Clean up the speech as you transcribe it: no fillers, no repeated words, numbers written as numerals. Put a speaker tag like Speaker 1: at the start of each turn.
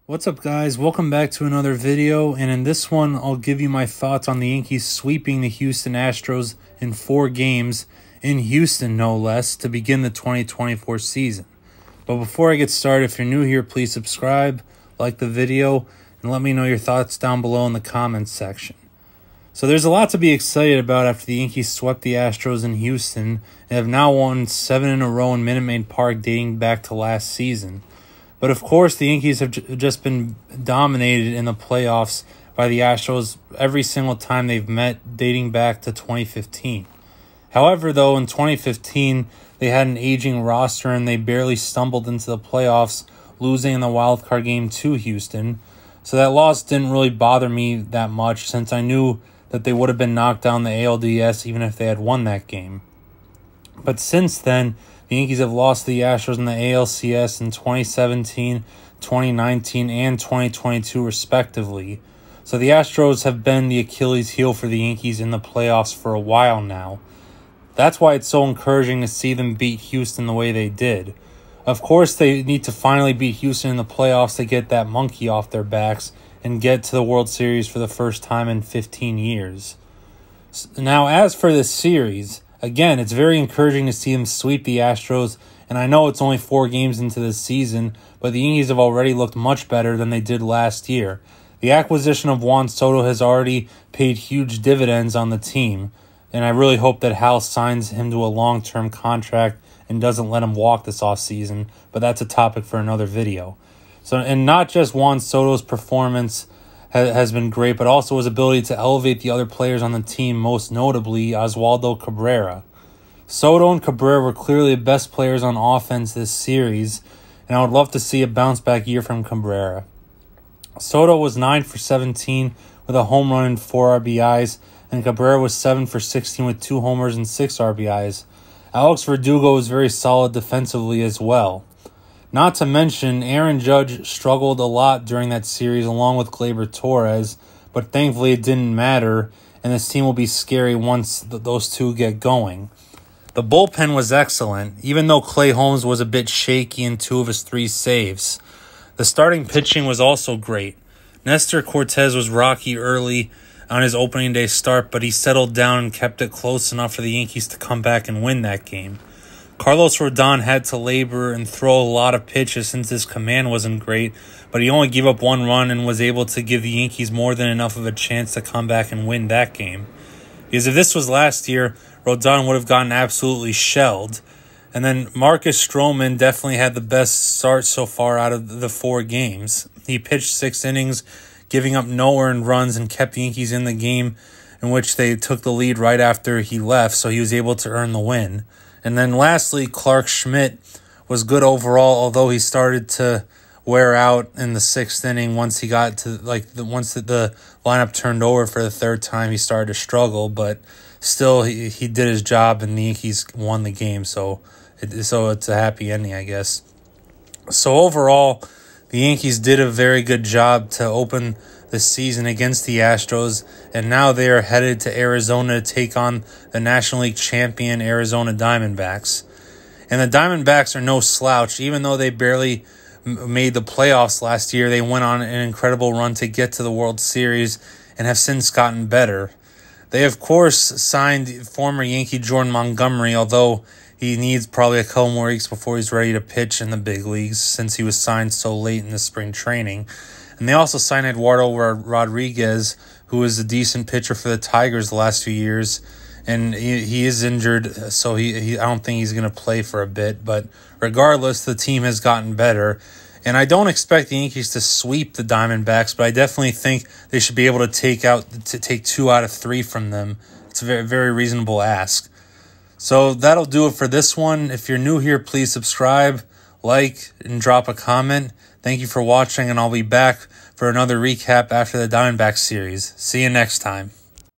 Speaker 1: What's up, guys? Welcome back to another video, and in this one I'll give you my thoughts on the Yankees sweeping the Houston Astros in 4 games in Houston, no less, to begin the 2024 season. But before I get started, if you're new here, please subscribe, like the video, and let me know your thoughts down below in the comments section. So there's a lot to be excited about after the Yankees swept the Astros in Houston and have now won 7 in a row in Minute Maid Park dating back to last season. But of course, the Yankees have just been dominated in the playoffs by the Astros every single time they've met, dating back to 2015. However, though, in 2015, they had an aging roster and they barely stumbled into the playoffs, losing in the wildcard game to Houston. So that loss didn't really bother me that much, since I knew that they would have been knocked down the ALDS even if they had won that game. But since then, the Yankees have lost the Astros in the ALCS in 2017, 2019, and 2022 respectively. So the Astros have been the Achilles heel for the Yankees in the playoffs for a while now. That's why it's so encouraging to see them beat Houston the way they did. Of course, they need to finally beat Houston in the playoffs to get that monkey off their backs and get to the World Series for the first time in 15 years. Now, as for this series, again, it's very encouraging to see them sweep the Astros, and I know it's only 4 games into the season, but the Yankees have already looked much better than they did last year. The acquisition of Juan Soto has already paid huge dividends on the team, and I really hope that Hal signs him to a long-term contract and doesn't let him walk this offseason, but that's a topic for another video. So, and not just Juan Soto's performance has been great, but also his ability to elevate the other players on the team, most notably Oswaldo Cabrera. Soto and Cabrera were clearly the best players on offense this series, and I would love to see a bounce-back year from Cabrera. Soto was 9 for 17 with a home run and 4 RBIs, and Cabrera was 7 for 16 with 2 homers and 6 RBIs. Alex Verdugo was very solid defensively as well. Not to mention, Aaron Judge struggled a lot during that series along with Gleyber Torres, but thankfully it didn't matter, and this team will be scary once those two get going. The bullpen was excellent, even though Clay Holmes was a bit shaky in 2 of his 3 saves. The starting pitching was also great. Nestor Cortes was rocky early on his opening day start, but he settled down and kept it close enough for the Yankees to come back and win that game. Carlos Rodon had to labor and throw a lot of pitches since his command wasn't great, but he only gave up 1 run and was able to give the Yankees more than enough of a chance to come back and win that game. Because if this was last year, Rodon would have gotten absolutely shelled. And then Marcus Stroman definitely had the best start so far out of the 4 games. He pitched 6 innings, giving up no earned runs, and kept the Yankees in the game, in which they took the lead right after he left, so he was able to earn the win. And then lastly, Clark Schmidt was good overall, although he started to wear out in the 6th inning. Once he got to once the lineup turned over for the 3rd time, he started to struggle. But still, he did his job, and the Yankees won the game. So it's a happy ending, I guess. So overall, the Yankees did a very good job to open the season against the Astros, and now they are headed to Arizona to take on the National League champion Arizona Diamondbacks. And the Diamondbacks are no slouch. Even though they barely made the playoffs last year, they went on an incredible run to get to the World Series and have since gotten better. They, of course, signed former Yankee Jordan Montgomery, although he needs probably a couple more weeks before he's ready to pitch in the big leagues, since he was signed so late in the spring training. And they also signed Eduardo Rodriguez, who is a decent pitcher for the Tigers the last few years. And he is injured, so I don't think he's going to play for a bit. But regardless, the team has gotten better. And I don't expect the Yankees to sweep the Diamondbacks, but I definitely think they should be able to take 2 out of 3 from them. It's a very, very reasonable ask. So that'll do it for this one. If you're new here, please subscribe, like, and drop a comment. Thank you for watching, and I'll be back for another recap after the Diamondbacks series. See you next time.